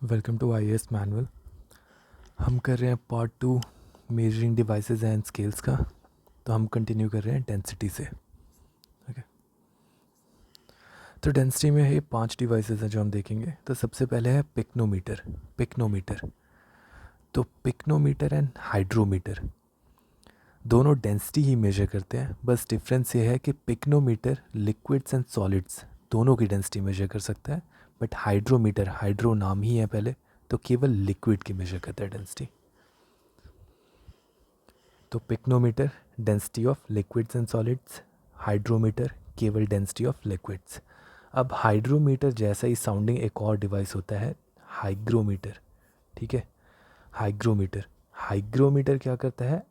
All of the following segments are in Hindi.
Welcome to IAS manual. हम कर रहे हैं part 2 measuring devices and scales का। तो हम कंटिन्यू कर रहे हैं डेंसिटी से। ओके, तो डेंसिटी में ये 5 डिवाइसेस हैं जो हम देखेंगे। तो सबसे पहले है पिक्नोमीटर। पिक्नोमीटर तो पिक्नोमीटर एंड हाइड्रोमीटर दोनों डेंसिटी ही मेजर करते हैं। बस डिफरेंस ये है कि पिक्नोमीटर लिक्विड्स एंड सॉलिड्स दोनों की डेंसिटी मेजर कर सकता है, बट हाइड्रोमीटर, हाइड्रो नाम ही है पहले, तो केवल लिक्विड की मेजर करता है डेंसिटी। तो pycnometer density of liquids and solids, hydrometer केवल डेंसिटी ऑफ लिक्विड्स। अब हाइड्रोमीटर जैसा ही साउंडिंग एक और डिवाइस होता है हाइग्रोमीटर। ठीक है, हाइग्रोमीटर हाइग्रोमीटर क्या करता है?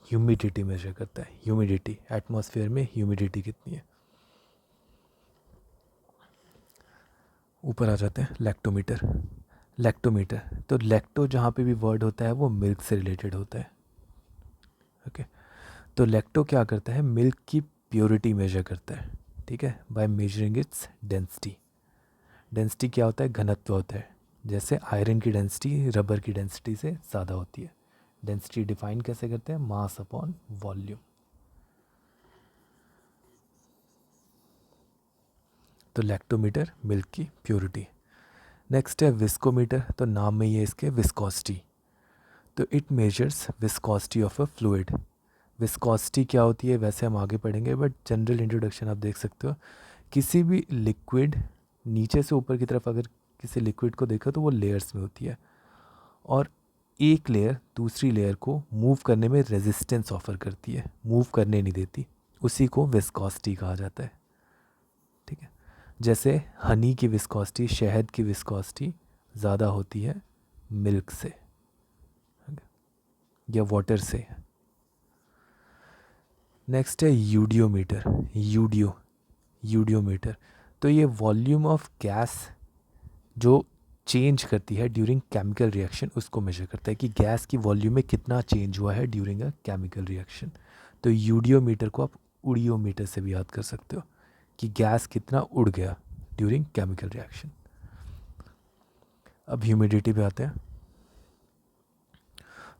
ह्यूमिडिटी मेजर करता है। ह्यूमिडिटी, एटमॉस्फेयर में ह्यूमिडिटी कितनी है। ऊपर आ जाते हैं लैक्टोमीटर। लैक्टोमीटर तो लैक्टो जहाँ पे भी वर्ड होता है वो मिल्क से रिलेटेड होता है। ओके, तो लैक्टो क्या करता है? मिल्क की प्योरिटी मेजर करता है। ठीक है, by measuring its density. Density क्या होता है? घनत्व होता है। जैसे आयरन की डेंसिटी रबर की डेंसिटी से ज़्यादा होती है। डेंसिटी डिफाइन कैसे करते हैं? Mass upon volume. तो लैक्टोमीटर मिल्क की प्योरिटी। नेक्स्ट है विस्कोमीटर। तो नाम में ही है इसके विस्कोसिटी। तो it measures viscosity of a fluid. Viscosity क्या होती है वैसे हम आगे पढ़ेंगे, बट जनरल इंट्रोडक्शन आप देख सकते हो। किसी भी लिक्विड नीचे से ऊपर की तरफ अगर किसी लिक्विड को देखो तो वो लेयर्स में होती है, और एक लेयर दूसरी लेयर को मूव करने में रेजिस्टेंस ऑफर करती है, मूव करने नहीं देती। उसी को विस्कोसिटी कहा जाता है। ठीक है, जैसे हनी की विस्कोसिटी, शहद की विस्कोसिटी ज़्यादा होती है मिल्क से या वाटर से। नेक्स्ट है यूडियोमीटर। यूडियोमीटर तो ये वॉल्यूम ऑफ गैस जो चेंज करती है ड्यूरिंग केमिकल रिएक्शन उसको मेजर करता है कि गैस की वॉल्यूम में कितना चेंज हुआ है ड्यूरिंग अ केमिकल रिएक्शन। तो यूडियोमीटर को आप उडियोमीटर से भी याद कर सकते हो कि गैस कितना उड़ गया ड्यूरिंग केमिकल रिएक्शन। अब ह्यूमिडिटी पे आते हैं।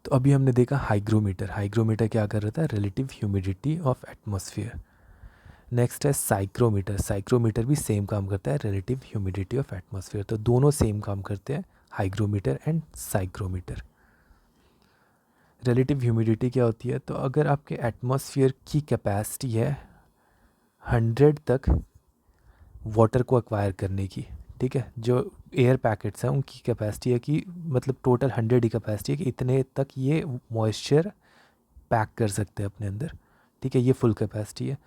तो अभी हमने देखा हाइग्रोमीटर। हाइग्रोमीटर क्या कर रहा था? Relative humidity of atmosphere. Next है साइक्रोमीटर। साइक्रोमीटर भी सेम काम करता है, रिलेटिव ह्यूमिडिटी ऑफ एटमॉस्फेयर। तो दोनों सेम काम करते हैं, hygrometer and psychrometer. Relative humidity क्या होती है? तो अगर आपके एटमॉस्फेयर की कैपेसिटी है 100 तक वाटर को एक्वायर करने की, ठीक है, जो एयर पैकेट्स हैं उनकी कैपेसिटी है कि मतलब टोटल 100 ही कैपेसिटी है कि इतने तक ये मॉइस्चर पैक कर सकते हैं अपने अंदर। ठीक है, ये फुल कैपेसिटी है।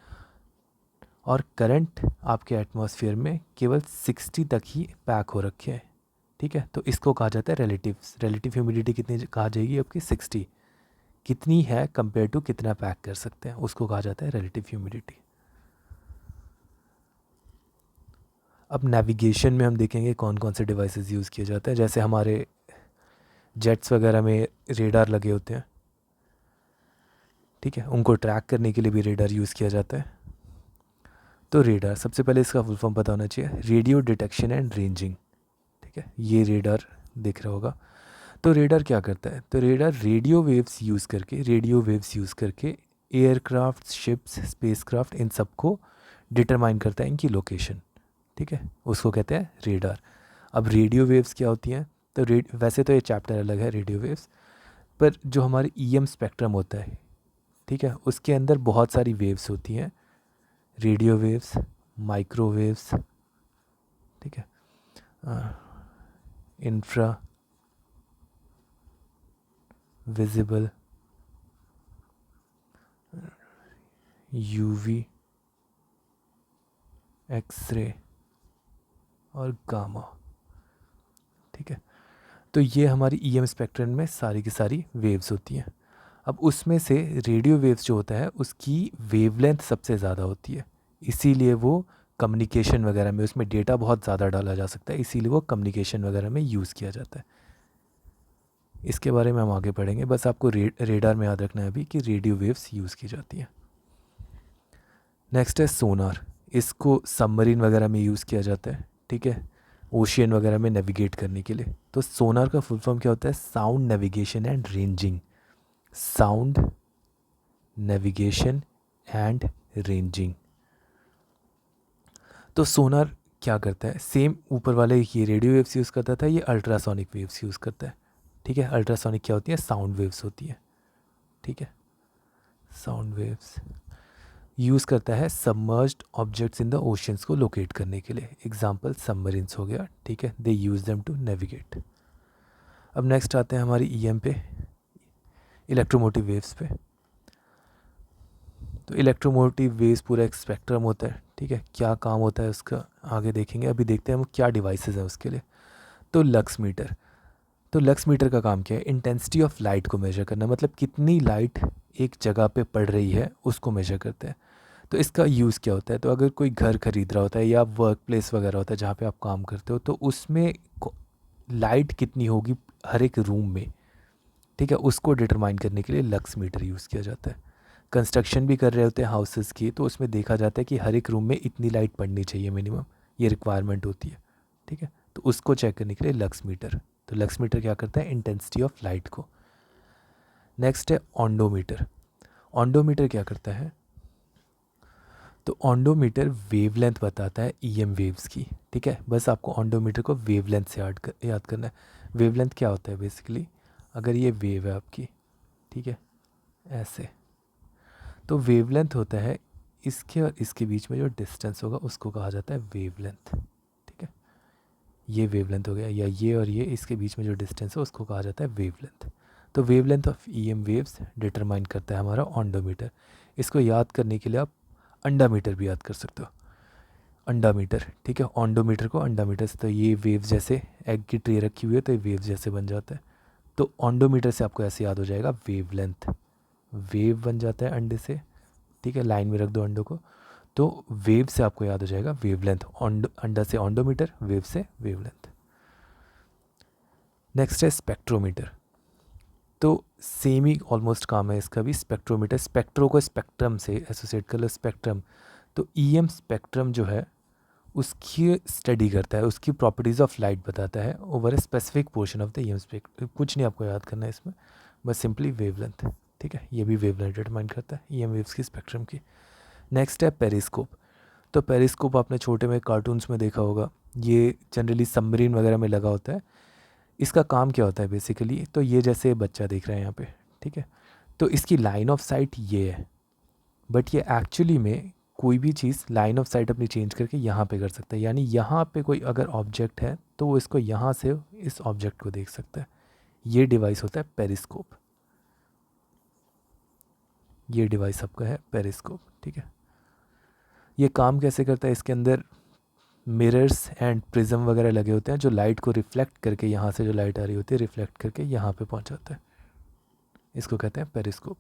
और करंट आपके एटमॉस्फेयर में केवल 60 तक ही पैक हो रखे हैं। ठीक है, तो इसको कहा जाता है रिलेटिव ह्यूमिडिटी कितनी कहा जाएगी आपकी? 60। कितनी है कंपेयर टू कितना पैक कर सकते हैं, उसको कहा जाता है रिलेटिव ह्यूमिडिटी। अब नेविगेशन में हम देखेंगे कौन कौन से डिवाइसेस यूज़ किए जाते हैं। जैसे हमारे जेट्स वगैरह में रेडार लगे होते हैं। ठीक है, उनको ट्रैक करने के लिए भी रेडार यूज़ किया जाता है। तो रेडार, सबसे पहले इसका फुल फॉर्म पता होना चाहिए, रेडियो डिटेक्शन एंड रेंजिंग। ठीक है, ये रेडार दिख रहा होगा। तो रेडार क्या करता है? तो रेडार रेडियो वेव्स यूज़ करके एयरक्राफ्ट, शिप्स, स्पेसक्राफ्ट, इन सबको डिटरमाइन करता है इनकी लोकेशन। ठीक है, उसको कहते हैं रेडार। अब रेडियो वेव्स क्या होती हैं? तो वैसे तो ये चैप्टर अलग है रेडियो वेव्स, पर जो हमारे ईएम स्पेक्ट्रम होता है, ठीक है, उसके अंदर बहुत सारी वेव्स होती हैं। रेडियो वेव्स, माइक्रोवेव्स, ठीक है, इंफ्रा, विजिबल, यूवी, एक्सरे और गामा। ठीक है, तो ये हमारी ईएम स्पेक्ट्रम में सारी की सारी वेव्स होती हैं। अब उसमें से रेडियो वेव्स जो होता है उसकी वेवलेंथ सबसे ज़्यादा होती है, इसीलिए वो कम्युनिकेशन वगैरह में उसमें डेटा बहुत ज़्यादा डाला जा सकता है, इसीलिए वो कम्युनिकेशन वगैरह में यूज़ किया जाता है। इसके बारे में हम आगे पढ़ेंगे, बस आपको रेडार में याद रखना है अभी कि रेडियो वेव्स यूज़ की जाती हैं। नेक्स्ट है सोनार। इसको सबमरीन वगैरह में यूज़ किया जाता है। ठीक है, ओशियन वगैरह में नेविगेट करने के लिए। तो सोनार का फुल फॉर्म क्या होता है? Sound navigation and ranging. Sound navigation and ranging. तो सोनार क्या करता है? सेम ऊपर वाले ये रेडियो वेव्स यूज़ करता था, ये अल्ट्रासोनिक वेव्स यूज़ करता है। ठीक है, अल्ट्रासोनिक क्या होती है? साउंड वेव्स होती है। ठीक है, साउंड वेव्स यूज़ करता है submerged objects in the oceans को लोकेट करने के लिए। एग्जांपल सबमरीन्स हो गया। ठीक है, दे यूज़ देम टू नेविगेट। अब नेक्स्ट आते हैं हमारी ईएम पे, इलेक्ट्रोमोटिव वेव्स पे। तो इलेक्ट्रोमोटिव वेव्स पूरा एक स्पेक्ट्रम होता है। ठीक है, क्या काम होता है उसका आगे देखेंगे। अभी देखते हैं हम क्या डिवाइसेस हैं उसके लिए। तो लक्स मीटर। तो लक्स मीटर का काम क्या है? इंटेंसिटी ऑफ लाइट को मेजर करना, मतलब कितनी लाइट एक जगह पे पड़ रही है उसको मेजर करते हैं। तो इसका यूज़ क्या होता है? तो अगर कोई घर खरीद रहा होता है या वर्क प्लेस वगैरह होता है जहाँ पे आप काम करते हो, तो उसमें लाइट कितनी होगी हर एक रूम में, ठीक है, उसको डिटरमाइन करने के लिए लक्स मीटर यूज़ किया जाता है। कंस्ट्रक्शन भी कर रहे होते हैं हाउसेस की, तो उसमें देखा जाता है कि हर एक रूम में इतनी लाइट पड़नी चाहिए मिनिमम, ये रिक्वायरमेंट होती है। ठीक है, तो उसको चेक करने के लिए लक्स मीटर। तो लक्स मीटर क्या करता है? इंटेंसिटी ऑफ लाइट को। नेक्स्ट है ऑन्डोमीटर। ऑन्डोमीटर क्या करता है? तो ऑन्डोमीटर वेवलेंथ बताता है ईएम वेव्स की। ठीक है, बस आपको ऑन्डोमीटर को वेवलेंथ से याद करना है। वेवलेंथ क्या होता है बेसिकली? अगर ये वेव है आपकी, ठीक है, ऐसे, तो वेवलेंथ होता है इसके और इसके बीच में जो डिस्टेंस होगा उसको कहा जाता है वेवलेंथ। ठीक है, ये वेवलेंथ हो गया, या ये और ये इसके बीच में जो डिस्टेंस है उसको कहा जाता है वेवलेंथ। तो wavelength of EM waves determine करता है हमारा ऑन्डोमीटर। इसको याद करने के लिए आप अंडामीटर भी याद कर सकते हो। अंडामीटर, ठीक है, ऑन्डोमीटर को अंडामीटर से, तो ये वेव जैसे एग की ट्रे रखी हुई है तो ये वेव जैसे बन जाता है। तो ऑन्डोमीटर से आपको ऐसे याद हो जाएगा वेवलेंथ। वेव बन जाता है अंडे से, ठीक है, लाइन में रख दो अंडों को, तो वेव से आपको याद हो जाएगा वेवलेंथ। अंडा से ऑन्डोमीटर, वेव से वेवलेंथ। नेक्स्ट है स्पेक्ट्रोमीटर। तो सेम ही ऑलमोस्ट काम है इसका भी। स्पेक्ट्रोमीटर, स्पेक्ट्रो को स्पेक्ट्रम से एसोसिएट कर लो, स्पेक्ट्रम। तो ईएम स्पेक्ट्रम जो है उसकी स्टडी करता है, उसकी प्रॉपर्टीज़ ऑफ लाइट बताता है over a specific portion of the EM spectrum. कुछ नहीं आपको याद करना है इसमें, बस सिंपली वेवलेंथ। ठीक है, ये भी वेवलेंथ डिटरमाइन करता है ईएम वेव्स की, स्पेक्ट्रम की। नेक्स्ट है पेरिस्कोप। तो पेरिस्कोप आपने छोटे में कार्टून्स में देखा होगा, ये जनरली सबमरीन वगैरह में लगा होता है। इसका काम क्या होता है बेसिकली? तो ये जैसे बच्चा देख रहे हैं यहाँ पे, ठीक है, तो इसकी लाइन ऑफ साइट ये है, बट ये एक्चुअली में कोई भी चीज़ लाइन ऑफ साइट अपनी चेंज करके यहाँ पे कर सकता है। यानी यहाँ पे कोई अगर ऑब्जेक्ट है तो वो इसको यहाँ से इस ऑब्जेक्ट को देख सकता है। ये डिवाइस होता है पेरिस्कोप। ये डिवाइस आपका है पेरिस्कोप। ठीक है, ये काम कैसे करता है? इसके अंदर मिरर्स एंड प्रिज्म वगैरह लगे होते हैं जो लाइट को रिफ्लेक्ट करके, यहाँ से जो लाइट आ रही होती है रिफ्लेक्ट करके यहाँ पे पहुँचाता है। इसको कहते हैं पेरिस्कोप।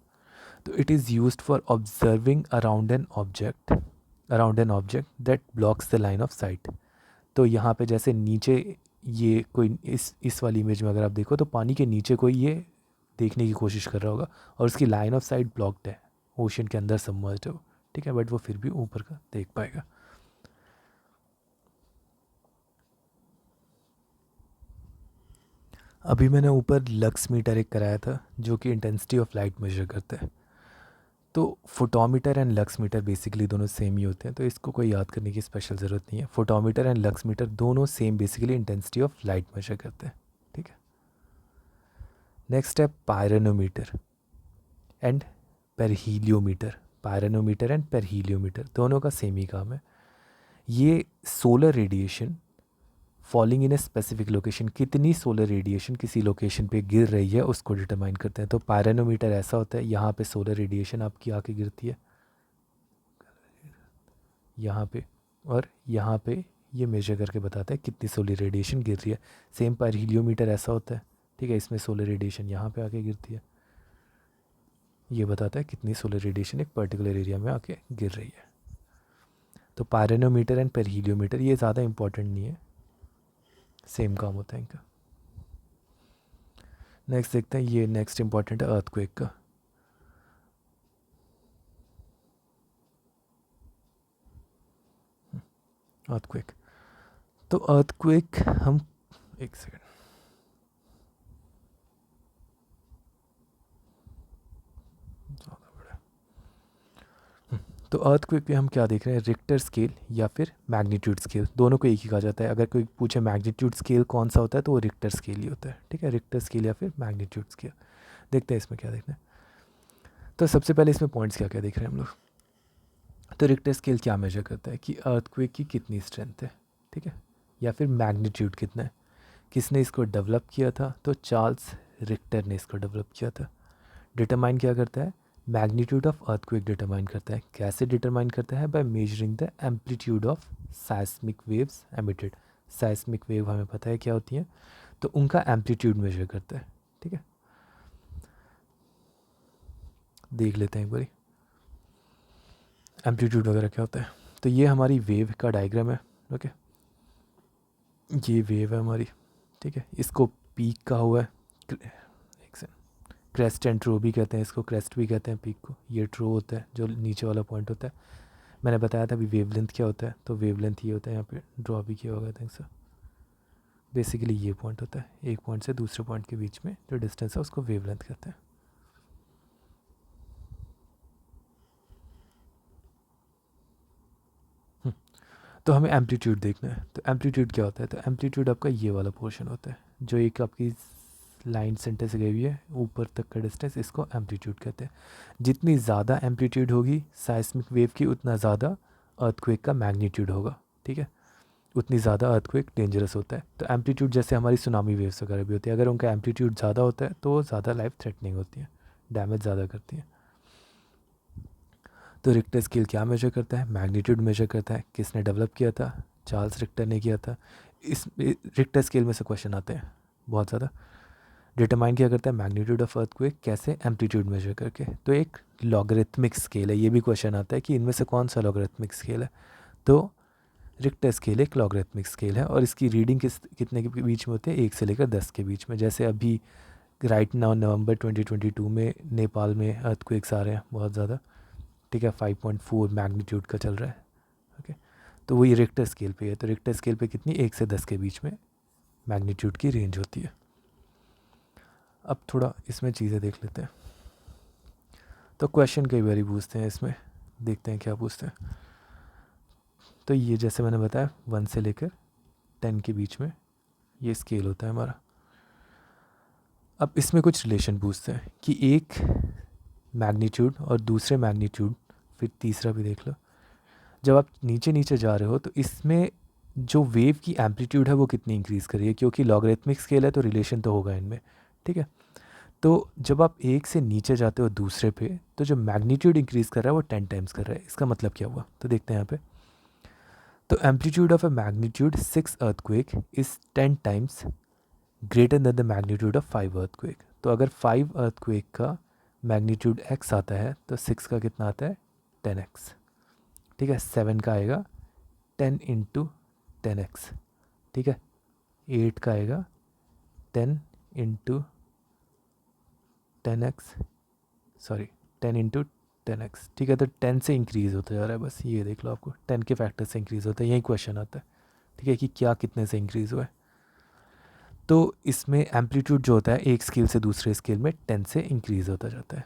तो it is used for observing around an object that blocks the line of site. तो यहाँ पे जैसे नीचे ये कोई इस वाली इमेज में अगर आप देखो तो पानी के नीचे कोई ये देखने की कोशिश कर रहा होगा और उसकी लाइन ऑफ साइट ब्लॉक्ड है, ओशन के अंदर सबमर्ज्ड है वो, ठीक है, बट वो फिर भी ऊपर का देख पाएगा। अभी मैंने ऊपर लक्स मीटर एक कराया था जो कि इंटेंसिटी ऑफ लाइट मेजर करता है। तो photometer and lux metre basically दोनों सेम ही होते हैं, तो इसको कोई याद करने की स्पेशल ज़रूरत नहीं है। फोटोमीटर एंड लक्स मीटर दोनों same basically intensity of light measure करते हैं। ठीक है, नेक्स्ट है पायरेनोमीटर एंड पेरहीलियोमीटर। पायरेनोमीटर एंड पेरहीलियोमीटर दोनों का सेम ही काम है। ये solar radiation falling in a specific location, कितनी सोलर रेडिएशन किसी लोकेशन पे गिर रही है उसको डिटरमाइन करते हैं। तो पायरेनोमीटर ऐसा होता है, यहाँ पे सोलर रेडिएशन आपकी आके गिरती है यहाँ पे, और यहाँ पे ये मेजर करके बताता है कितनी सोलर रेडिएशन गिर रही है। सेम पर हीलियोमीटर ऐसा होता है, ठीक है, इसमें सोलर रेडिएशन यहाँ पे आके गिरती है, ये बताता है कितनी सोलर रेडिएशन एक पर्टिकुलर एरिया में आके गिर रही है। तो पायरेनोमीटर एंड पेरहीलियोमीटर ये ज़्यादा इंपॉर्टेंट नहीं है, सेम काम होता है इनका। नेक्स्ट देखते हैं, ये नेक्स्ट इंपॉर्टेंट है अर्थक्वेक का। अर्थक्वेक, तो अर्थक्वेक हम एक सेकेंड, तो अर्थक्वेक पे हम क्या देख रहे हैं, रिक्टर स्केल या फिर मैग्नीट्यूड स्केल, दोनों को एक ही कहा जाता है। अगर कोई पूछे मैग्नीट्यूड स्केल कौन सा होता है तो वो रिक्टर स्केल ही होता है, ठीक है, रिक्टर स्केल या फिर मैग्नीट्यूड स्केल। देखते हैं इसमें क्या देखना है। तो सबसे पहले इसमें पॉइंट्स क्या क्या देख रहे हैं हम लोग। तो रिक्टर स्केल क्या मेजर करता है कि अर्थक्वेक की कितनी स्ट्रेंथ है, ठीक है, या फिर मैग्नीट्यूड कितना है। किसने इसको डेवलप किया था, तो चार्ल्स रिक्टर ने इसको डेवलप किया था। डिटरमाइन क्या करता है, मैग्नीट्यूड ऑफ अर्थक्वेक डिटरमाइन करता है। कैसे डिटरमाइन करता है, by measuring the amplitude of साइस्मिक waves emitted. साइस्मिक wave हमें पता है क्या होती है, तो उनका एम्पलीट्यूड मेजर करता है, ठीक है। देख लेते हैं एक बारी एम्पलीट्यूड वगैरह क्या होता है। तो ये हमारी वेव का डायग्राम है, ओके, ये वेव है हमारी, ठीक है, इसको पीक का हुआ है, एक से क्रेस्ट एंड ट्रो भी कहते हैं इसको, क्रेस्ट भी कहते हैं पीक को। ये ट्रो होता है जो नीचे वाला पॉइंट होता है। मैंने बताया था अभी वेवलेंथ क्या होता है, तो वेवलेंथ ये होता है, यहाँ पे ड्रॉ भी किया होगा थिंक सर। बेसिकली ये पॉइंट होता है, एक पॉइंट से दूसरे पॉइंट के बीच में जो डिस्टेंस है उसको वेवलेंथ कहते हैं। तो हमें एम्पलीट्यूड देखना है, तो एम्पलीट्यूड क्या होता है, तो एम्पलीट्यूड आपका ये वाला पोर्शन होता है जो एक आपकी लाइन सेंटर से गई हुई है ऊपर तक का डिस्टेंस, इसको एम्पलीट्यूड कहते हैं। जितनी ज़्यादा एम्पलीट्यूड होगी साइस्मिक वेव की, उतना ज़्यादा अर्थक्वेक का मैग्नीट्यूड होगा, ठीक है, उतनी ज़्यादा अर्थक्वेक डेंजरस होता है। तो एम्पलीट्यूड जैसे हमारी सुनामी वेव्स वगैरह भी होती है, अगर उनका एम्पलीट्यूड ज़्यादा होता है तो वो ज़्यादा लाइफ थ्रेटनिंग होती है, डैमेज ज़्यादा करती है। तो रिक्टर स्केल क्या मेजर करता है, मैग्नीट्यूड मेजर करता है। किसने डेवलप किया था, चार्ल्स रिक्टर ने किया था। इस रिक्टर स्केल में से क्वेश्चन आते हैं बहुत ज़्यादा। डिटरमाइन क्या करता है, मैग्नीट्यूड ऑफ अर्थक्वेक कैसे, एम्पलीट्यूड मेजर करके। तो एक लॉगरिथमिक स्केल है, ये भी क्वेश्चन आता है कि इनमें से कौन सा लॉगरिथमिक स्केल है। तो रिक्टर स्केल एक लॉगरिथमिक स्केल है और इसकी रीडिंग कितने के बीच में होती है, 1 से लेकर 10 के बीच में। जैसे अभी राइट नाउ नवंबर 2022 में नेपाल में अर्थक्वेक्स आ रहे हैं बहुत ज़्यादा, ठीक है, 5.4 मैग्नीट्यूड का चल रहा है, ओके। तो वही रिक्टर स्केल पे है, तो रिक्टर स्केल पे कितनी, 1 से 10 के बीच में मैग्नीट्यूड की रेंज होती है। अब थोड़ा इसमें चीज़ें देख लेते हैं। तो क्वेश्चन कई बार पूछते हैं इसमें, देखते हैं क्या पूछते हैं। तो ये जैसे मैंने बताया 1 से लेकर 10 के बीच में ये स्केल होता है हमारा। अब इसमें कुछ रिलेशन पूछते हैं कि एक मैग्नीट्यूड और दूसरे मैग्नीट्यूड, फिर तीसरा भी देख लो, जब आप नीचे नीचे जा रहे हो तो इसमें जो वेव की एम्पलीट्यूड है वो कितनी इंक्रीज़ कर रही है, क्योंकि लॉगरिथमिक स्केल है तो रिलेशन तो होगा इनमें, ठीक है। तो जब आप एक से नीचे जाते हो दूसरे पे, तो जो मैग्नीट्यूड इंक्रीज़ कर रहा है वो 10 टाइम्स कर रहा है। इसका मतलब क्या हुआ, तो देखते हैं यहाँ पे। तो amplitude of a magnitude 6 earthquake is 10 times greater than the magnitude of 5 earthquake. तो अगर 5 अर्थक्वेक का मैग्नीट्यूड x आता है तो 6 का कितना आता है, 10x, ठीक है। 7 का आएगा 10 इंटू 10x, ठीक है। 8 का आएगा 10 into 10x, sorry 10 into 10x, ठीक है। तो 10 से इंक्रीज़ होता जा रहा है, बस ये देख लो, आपको 10 के फैक्टर से इंक्रीज़ होता है, यही क्वेश्चन आता है, ठीक है, कि क्या कितने से इंक्रीज़ हुआ है। तो इसमें एम्पलीट्यूड जो होता है एक स्केल से दूसरे स्केल में 10 से इंक्रीज़ होता जाता है।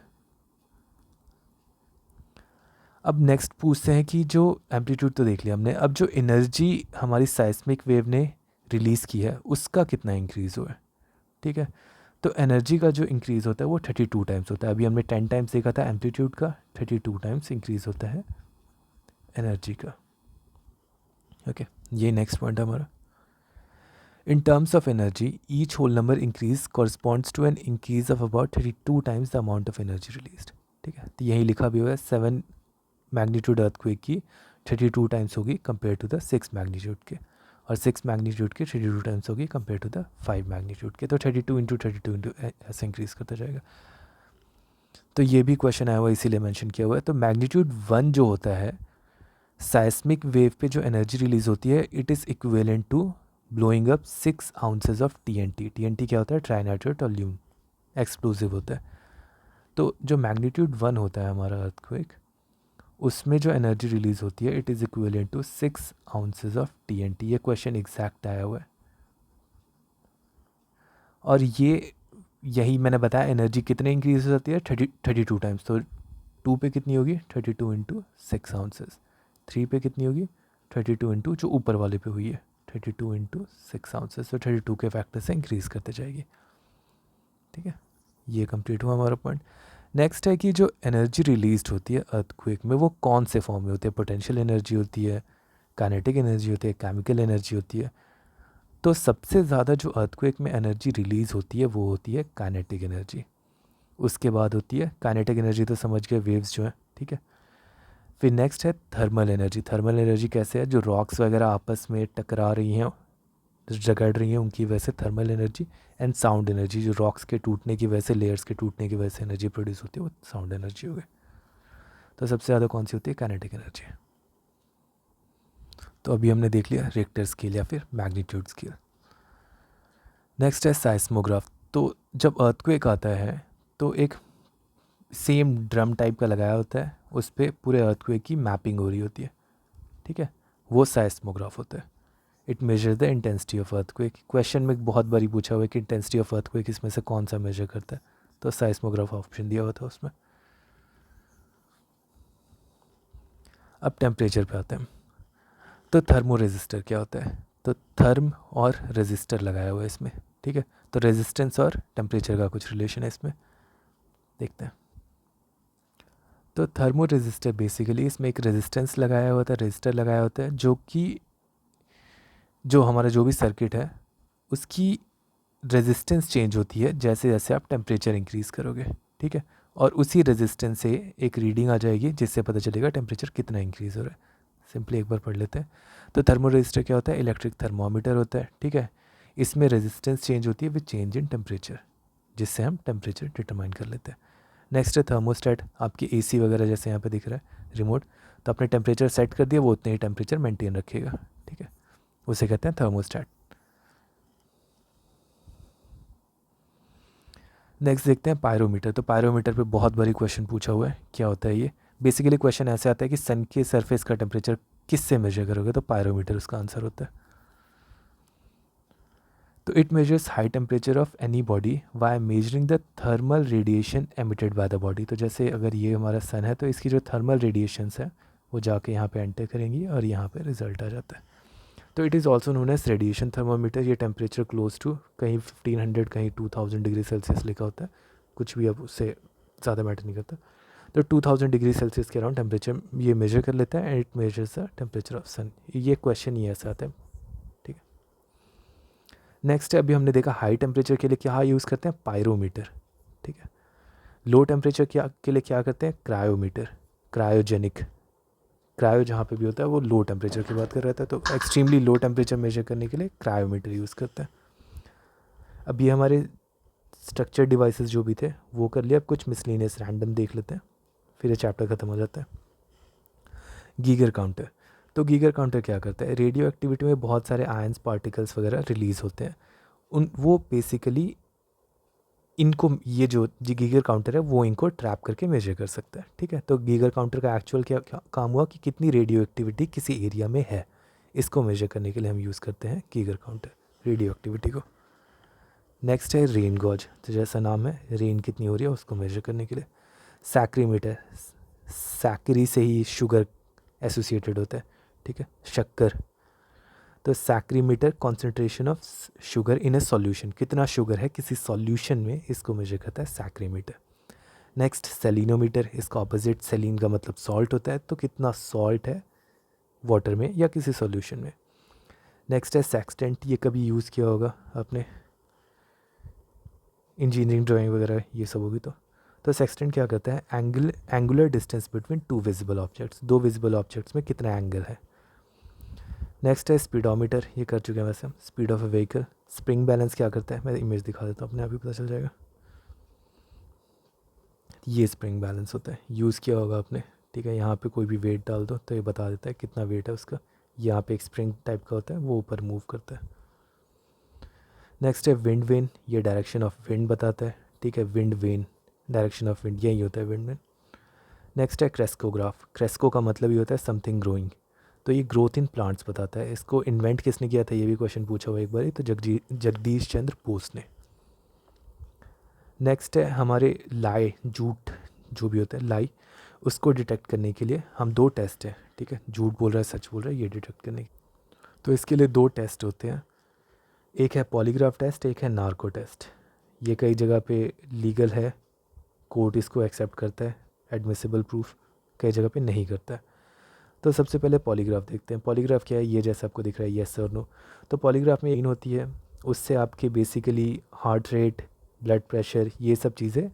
अब नेक्स्ट पूछते हैं कि जो एम्पलीट्यूड तो देख लिया हमने, अब जो एनर्जी हमारी साइस्मिक वेव ने रिलीज़ की है उसका कितना इंक्रीज़ हुआ है, ठीक है। तो एनर्जी का जो इंक्रीज़ होता है वो 32 टाइम्स होता है। अभी हमने 10 टाइम्स देखा था एम्पलीट्यूड का, 32 टाइम्स इंक्रीज़ होता है एनर्जी का, ओके। ये नेक्स्ट पॉइंट है हमारा। In terms of energy each whole number increase corresponds to an increase of about 32 times the amount of energy released, ठीक है। तो यही लिखा भी हुआ है, 7 मैग्नीट्यूड अर्थक्वेक की 32 टाइम्स होगी कंपेयर टू द 6 मैग्नीट्यूड के, और 6 मैग्नीट्यूड की 32 टाइम्स होगी कंपेयर टू द 5 मैग्नीट्यूड के। तो 32 इंटू 32 इंटू ऐसे इंक्रीज़ करता जाएगा। तो ये भी क्वेश्चन आया हुआ इसीलिए मेंशन किया हुआ है। तो मैग्नीट्यूड 1 जो होता है साइस्मिक वेव पे जो एनर्जी रिलीज होती है, it is equivalent to blowing up 6 ounces of TNT। TNT क्या होता है, ट्राइनाइट्रोटोल्यूम, एक्सप्लोजिव होता है। तो जो मैग्नीट्यूड 1 होता है हमारा अर्थक्वेक, उसमें जो एनर्जी रिलीज़ होती है it is equivalent to 6 ounces of TNT। ये क्वेश्चन एग्जैक्ट आया हुआ है। और ये यही मैंने बताया एनर्जी कितने इंक्रीज हो जाती है 32 टाइम्स। तो 2 पे कितनी होगी 32 इंटू 6 आउंसेस। 3 पे कितनी होगी 32 इंटू जो ऊपर वाले पे हुई है 32 इंटू 6 आउंसेस। तो 32 के फैक्टर से इंक्रीज़ करते जाएगी। ठीक है, ये कंप्लीट हुआ हमारा पॉइंट। नेक्स्ट है कि जो एनर्जी रिलीज होती है अर्थक्वेक में वो कौन से फॉर्म में होती है। पोटेंशियल एनर्जी होती है, काइनेटिक एनर्जी होती है, केमिकल एनर्जी होती है। तो सबसे ज़्यादा जो अर्थक्वेक में एनर्जी रिलीज़ होती है वो होती है काइनेटिक एनर्जी। उसके बाद होती है काइनेटिक एनर्जी, तो समझ गए वेव्स जो है। ठीक है, फिर नेक्स्ट है थर्मल एनर्जी। थर्मल एनर्जी कैसे है, जो रॉक्स वगैरह आपस में टकरा रही हैं, रगड़ रही हैं, उनकी वजह से thermal energy. And sound energy, जो रॉक्स के टूटने की वजह से, लेयर्स के टूटने की वजह से एनर्जी प्रोड्यूस होती है वो साउंड एनर्जी हो गई। तो सबसे ज़्यादा कौन सी होती है, काइनेटिक एनर्जी। तो अभी हमने देख लिया रिक्टर स्केल या फिर मैग्नीट्यूड स्केल। नेक्स्ट है साइस्मोग्राफ। तो जब अर्थक्वेक आता है तो एक सेम ड्रम टाइप का लगाया होता है, उस पर पूरे अर्थक्वेक की मैपिंग हो रही होती है। ठीक है, वो साइस्मोग्राफ होता है। It measure the intensity of earthquake. Question में बहुत बारी पूछा हुआ है कि इंटेंसिटी ऑफ अर्थक्वेक इसमें से कौन सा मेजर करता है, तो साइस्मोग्राफ ऑप्शन दिया हुआ था उसमें। अब टेम्परेचर पे आते हैं। तो थर्मो रेजिस्टर क्या होता है, तो थर्म और रेजिस्टर लगाया हुआ है इसमें। ठीक है, तो रेजिस्टेंस और टेम्परेचर का कुछ रिलेशन है इसमें, देखते हैं। तो थर्मो रेजिस्टर बेसिकली इसमें एक रेजिस्टेंस लगाया होता है, रेजिस्टर लगाया होता है, जो कि जो हमारा जो भी सर्किट है उसकी रेजिस्टेंस चेंज होती है जैसे जैसे आप टेम्परेचर इंक्रीज़ करोगे। ठीक है, और उसी रेजिस्टेंस से एक रीडिंग आ जाएगी जिससे पता चलेगा टेम्परेचर कितना इंक्रीज़ हो रहा है। सिंपली एक बार पढ़ लेते हैं। तो थर्मो रेजिस्टर क्या होता है, इलेक्ट्रिक थर्मोमीटर होता है। ठीक है, इसमें रेजिस्टेंस चेंज होती है विद चेंज इन टेम्परेचर, जिससे हम टेम्परेचर डिटरमाइन कर लेते हैं। नेक्स्ट है थर्मोस्टेट। आपकी AC वगैरह जैसे यहाँ पे दिख रहा है रिमोट, तो आपने टेम्परेचर सेट कर दिया, वो उतने ही टेम्परेचर मेंटेन रखेगा। ठीक है, उसे कहते हैं थर्मोस्टेट। नेक्स्ट देखते हैं पायरोमीटर। तो पायरोमीटर पे बहुत बड़ी क्वेश्चन पूछा हुआ है, क्या होता है ये। बेसिकली क्वेश्चन ऐसे आता है कि सन के सरफेस का टेम्परेचर किससे मेजर करोगे, तो पायरोमीटर उसका आंसर होता है। तो it measures high temperature of any body by measuring the thermal radiation emitted by the body. तो जैसे अगर ये हमारा सन है तो इसकी जो थर्मल रेडिएशंस है वो जाके यहाँ पे एंटर करेंगी और यहाँ पे रिजल्ट आ जाता है। तो it is also known as radiation thermometer. ये टेम्परेचर क्लोज टू कहीं 1500 कहीं 2000 डिग्री सेल्सियस लिखा होता है, कुछ भी अब उससे ज़्यादा मैटर नहीं करता। तो 2000 डिग्री सेल्सियस के अराउंड टेम्परेचर ये मेजर कर लेता है and it measures the temperature of sun. ये क्वेश्चन ही ऐसा आता है। ठीक है, नेक्स्ट है, अभी हमने देखा हाई टेम्परेचर के लिए क्या यूज़ करते हैं, पायरोमीटर। ठीक है, लो टेम्परेचर क्या के लिए क्या करते हैं, क्रायोमीटर, क्रायोजेनिक। क्रायो जहाँ पे भी होता है वो लो टेम्परेचर की बात कर रहा था, तो एक्सट्रीमली लो टेम्परेचर मेजर करने के लिए क्रायोमीटर यूज़ करते हैं। अब ये हमारे स्ट्रक्चर डिवाइसेस जो भी थे वो कर लिया। अब कुछ मिसलिनियस रैंडम देख लेते हैं, फिर ये चैप्टर ख़त्म हो जाता है। Geiger counter. तो गीगर काउंटर क्या करता है, रेडियो एक्टिविटी में बहुत सारे आयंस पार्टिकल्स वगैरह रिलीज़ होते हैं, उन वो बेसिकली इनको ये जो गीगर काउंटर है वो इनको ट्रैप करके मेजर कर सकता है। ठीक है, तो गीगर काउंटर का एक्चुअल क्या काम हुआ कि कितनी रेडियो एक्टिविटी किसी एरिया में है, इसको मेजर करने के लिए हम यूज़ करते हैं गीगर काउंटर, रेडियो एक्टिविटी को। नेक्स्ट है रेन गॉज। तो जैसा नाम है, रेन कितनी हो रही है उसको मेजर करने के लिए। सैक्रीमीटर, सैकरी से ही शुगर एसोसिएटेड होता है। ठीक है, शक्कर। तो saccharimeter concentration of sugar in a solution, कितना शुगर है किसी सॉल्यूशन में, इसको मेजर करता है सैक्रीमीटर। नेक्स्ट सेलिनोमीटर, इसका ऑपोजिट, सेलिन का मतलब सॉल्ट होता है, तो कितना सॉल्ट है वाटर में या किसी सॉल्यूशन में। नेक्स्ट है सेक्सटेंट। ये कभी यूज़ किया होगा आपने, इंजीनियरिंग ड्राइंग वगैरह ये सब होगी। तो सेक्सटेंट क्या करता है, angular distance between two visible objects, दो विजिबल ऑब्जेक्ट्स में कितना एंगल है। नेक्स्ट है स्पीडोमीटर, ये कर चुके हैं वैसे हम, speed of A vehicle. Spring balance क्या करता है, मैं इमेज दिखा देता हूँ, अपने आप ही पता चल जाएगा। ये स्प्रिंग बैलेंस होता है, यूज़ किया होगा आपने। ठीक है, यहाँ पे कोई भी वेट डाल दो तो ये बता देता है कितना वेट है उसका। यहाँ पे एक स्प्रिंग टाइप का होता है, वो ऊपर मूव करता है। नेक्स्ट है विंड वेन, ये डायरेक्शन ऑफ विंड बताता है। ठीक है, wind vane, direction of wind, यही होता है विंड वेन। नेक्स्ट है क्रेस्कोग्राफ। क्रेस्को का मतलब ये होता है समथिंग ग्रोइंग, तो ये ग्रोथ इन प्लांट्स बताता है। इसको इन्वेंट किसने किया था, ये भी क्वेश्चन पूछा हुआ एक बार, तो जगदीश चंद्र बोस ने। नेक्स्ट है हमारे लाई, झूठ जो भी होता है लाई, उसको डिटेक्ट करने के लिए हम दो टेस्ट हैं, ठीक है, झूठ बोल रहा है सच बोल रहा है ये डिटेक्ट करने की। तो इसके लिए दो टेस्ट होते हैं, एक है पॉलीग्राफ टेस्ट, एक है नार्को टेस्ट। ये कई जगह पे लीगल है, कोर्ट इसको एक्सेप्ट करता है, एडमिसिबल प्रूफ, कई जगह पे नहीं करता है। तो सबसे पहले पॉलीग्राफ देखते हैं। पॉलीग्राफ क्या है, ये जैसा आपको दिख रहा है येस और नो। तो पॉलीग्राफ में इन होती है, उससे आपके basically heart rate, blood pressure, ये सब चीज़ें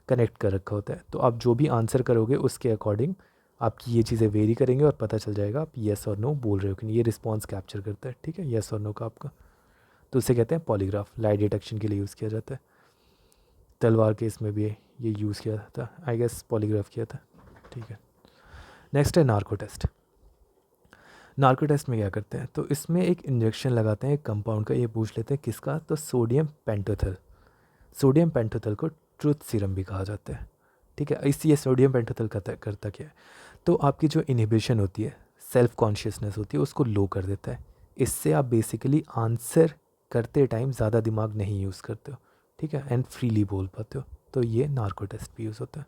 कनेक्ट कर रखा होता है। तो आप जो भी आंसर करोगे उसके अकॉर्डिंग आपकी ये चीज़ें वेरी करेंगे और पता चल जाएगा आप येस और नो बोल रहे हो कि नहीं। ये रिस्पॉन्स कैप्चर करता है, ठीक है, येस और नो का आपका। तो उसे कहते हैं पॉलीग्राफ, लाई डिटेक्शन के लिए यूज़ किया जाता है। तलवार केस में भी ये यूज़ किया था, आई गेस पॉलीग्राफ किया था, ठीक है। नेक्स्ट है नार्को टेस्ट। नार्को टेस्ट में क्या करते हैं, तो इसमें एक इंजेक्शन लगाते हैं एक कंपाउंड का, ये पूछ लेते हैं किसका, तो सोडियम पेंटोथल। सोडियम पेंटोथल को ट्रूथ सीरम भी कहा जाता है, ठीक है। इसलिए सोडियम पेंटोथल करता क्या है, तो आपकी जो इनहिबिशन होती है, सेल्फ कॉन्शियसनेस होती है, उसको लो कर देता है। इससे आप बेसिकली आंसर करते टाइम ज़्यादा दिमाग नहीं यूज़ करते हो, ठीक है, एंड फ्रीली बोल पाते हो। तो ये नार्को टेस्ट भी यूज़ होता है।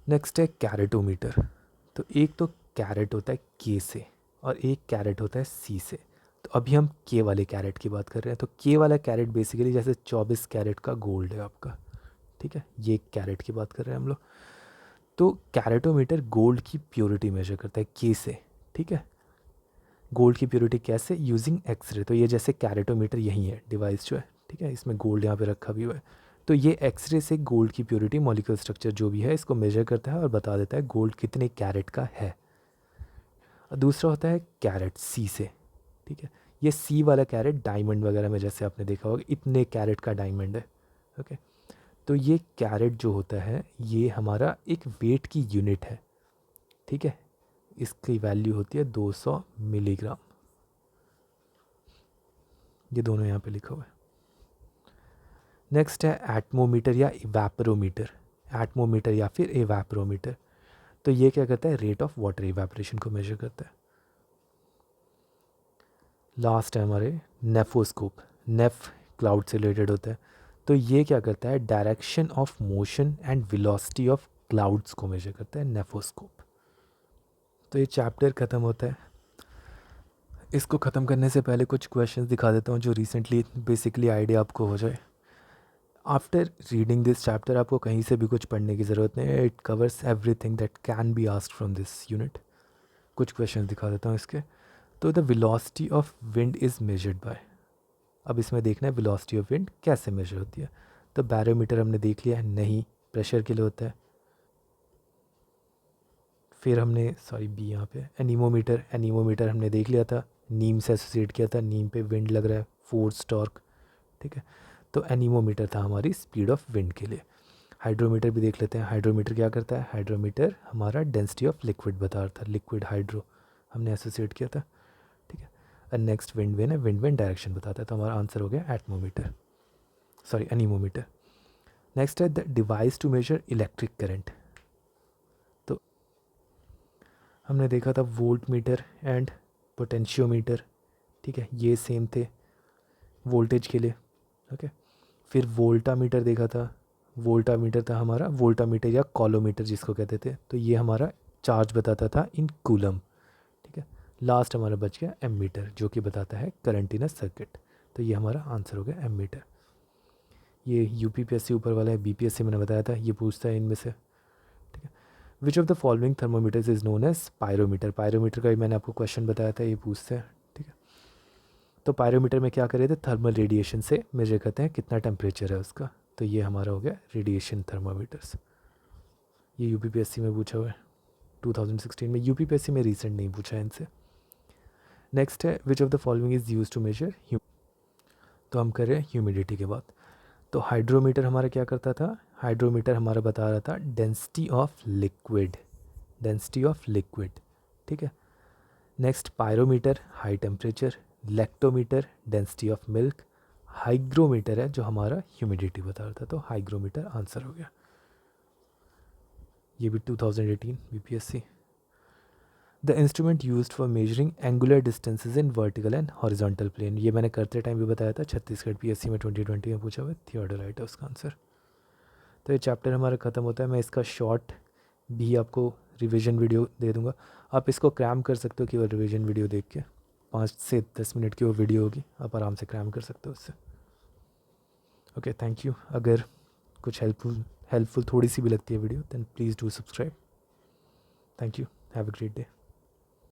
नेक्स्ट है कैरेटोमीटर। तो एक तो कैरेट होता है के से और एक कैरेट होता है सी से। तो अभी हम के वाले कैरेट की बात कर रहे हैं। तो के वाला कैरेट बेसिकली जैसे 24 कैरेट का गोल्ड है आपका, ठीक है, ये कैरेट की बात कर रहे हैं हम लोग। तो कैरेटोमीटर गोल्ड की प्योरिटी मेजर करता है के से, ठीक है। गोल्ड की प्योरिटी कैसे, यूजिंग एक्सरे। तो ये जैसे कैरेटोमीटर यही है डिवाइस जो है, ठीक है, इसमें गोल्ड यहाँ पे रखा भी हुआ है। तो ये एक्सरे से गोल्ड की प्योरिटी, मॉलिक्यूलर स्ट्रक्चर जो भी है, इसको मेजर करता है और बता देता है गोल्ड कितने कैरेट का है। और दूसरा होता है कैरेट सी से, ठीक है। ये सी वाला कैरेट डायमंड वगैरह में जैसे आपने देखा होगा इतने कैरेट का डायमंड है, ओके। तो ये कैरेट जो होता है ये हमारा एक वेट की यूनिट है, ठीक है। इसकी वैल्यू होती है 200 मिलीग्राम। ये दोनों यहाँ पे लिखा हुआ है। नेक्स्ट है एटमोमीटर या इवेपोरोमीटर। एटमोमीटर या फिर इवेपोरोमीटर, तो ये क्या करता है, रेट ऑफ वाटर इवेपोरेशन को मेजर करता है। लास्ट है हमारे नेफोस्कोप। नेफ क्लाउड से रिलेटेड होता है। तो ये क्या करता है, direction of motion and velocity of clouds को मेजर करता है नेफोस्कोप। तो ये चैप्टर ख़त्म होता है। इसको ख़त्म करने से पहले कुछ क्वेश्चंस दिखा देता हूँ जो रिसेंटली बेसिकली आइडिया आपको हो जाए। आफ्टर रीडिंग दिस चैप्टर आपको कहीं से भी कुछ पढ़ने की ज़रूरत नहीं है, it covers everything that can be asked from this unit. कुछ क्वेश्चन दिखा देता हूँ इसके। तो the velocity of wind is measured by, अब इसमें देखना है वेलोसिटी ऑफ विंड कैसे मेजर होती है। तो बैरोमीटर हमने देख लिया है, नहीं, प्रेशर के लिए होता है। फिर हमने सॉरी बी यहाँ पे एनीमोमीटर, एनीमोमीटर हमने देख लिया था, नीम से एसोसिएट किया था, नीम पे विंड लग रहा है, फोर्स टॉर्क, ठीक है। तो एनीमोमीटर था हमारी स्पीड ऑफ विंड के लिए। हाइड्रोमीटर भी देख लेते हैं। हाइड्रोमीटर क्या करता है, हाइड्रोमीटर हमारा डेंसिटी ऑफ लिक्विड बता रहा था, लिक्विड हाइड्रो हमने एसोसिएट किया था, ठीक है। और नेक्स्ट विंड वेन है, विंड वेन डायरेक्शन बताता है। तो हमारा आंसर हो गया एटमोमीटर, सॉरी एनीमोमीटर। नेक्स्ट है the device to measure electric current. तो हमने देखा था वोल्ट मीटर एंड पोटेंशियोमीटर, ठीक है, ये सेम थे वोल्टेज के लिए, ओके। फिर वोल्टामीटर देखा था, वोल्टामीटर था हमारा, वोल्टामीटर या कॉलोमीटर जिसको कहते थे, तो ये हमारा चार्ज बताता था इन कूलम, ठीक है। लास्ट हमारा बच गया एमीटर जो कि बताता है करंट इन अ सर्किट। तो ये हमारा आंसर हो गया एमीटर। ये यूपीपीएससी ऊपर वाला है, बीपीएससी मैंने बताया था ये पूछता है इनमें से, ठीक है। Which of the following thermometers is known as pyrometer. Pyrometer का भी मैंने आपको क्वेश्चन बताया था, ये पूछते हैं, ठीक है। तो पायरोमीटर में क्या कर रहे थे, थर्मल रेडिएशन से मेजर करते हैं कितना टेम्परेचर है उसका। तो ये हमारा हो गया रेडिएशन थर्मोमीटर्स। ये यूपीपीएससी में पूछा हुआ है 2016 में, यूपीपीएससी में रिसेंट नहीं पूछा है इनसे। नेक्स्ट है which of the following is use to measure, तो हम कर रहे हैं ह्यूमिडिटी के बाद। तो हाइड्रोमीटर हमारा क्या करता था, हाइड्रोमीटर हमारा बता रहा था density of liquid, density of liquid, ठीक है। Next pyrometer high temperature, lactometer density of milk, hygrometer है जो हमारा ह्यूमिडिटी बता रहा था। तो हाइग्रोमीटर आंसर हो गया। ये भी 2018 BPSC। The instrument used for measuring angular distances in vertical and horizontal plane, ये मैंने करते टाइम भी बताया था, छत्तीसगढ़ PSC में 2020 में पूछा हुआ, थियोडोलाइट है उसका आंसर। तो ये चैप्टर हमारा ख़त्म होता है। मैं इसका शॉर्ट भी आपको रिवीजन वीडियो दे दूँगा, आप इसको क्रैम कर सकते हो केवल रिवीजन वीडियो देख के। 5 से 10 मिनट की वो वीडियो होगी, आप आराम से क्रैम कर सकते हो उससे। Okay, thank you. अगर कुछ हेल्पफुल थोड़ी सी भी लगती है video, then please do subscribe. Thank you, have a great day.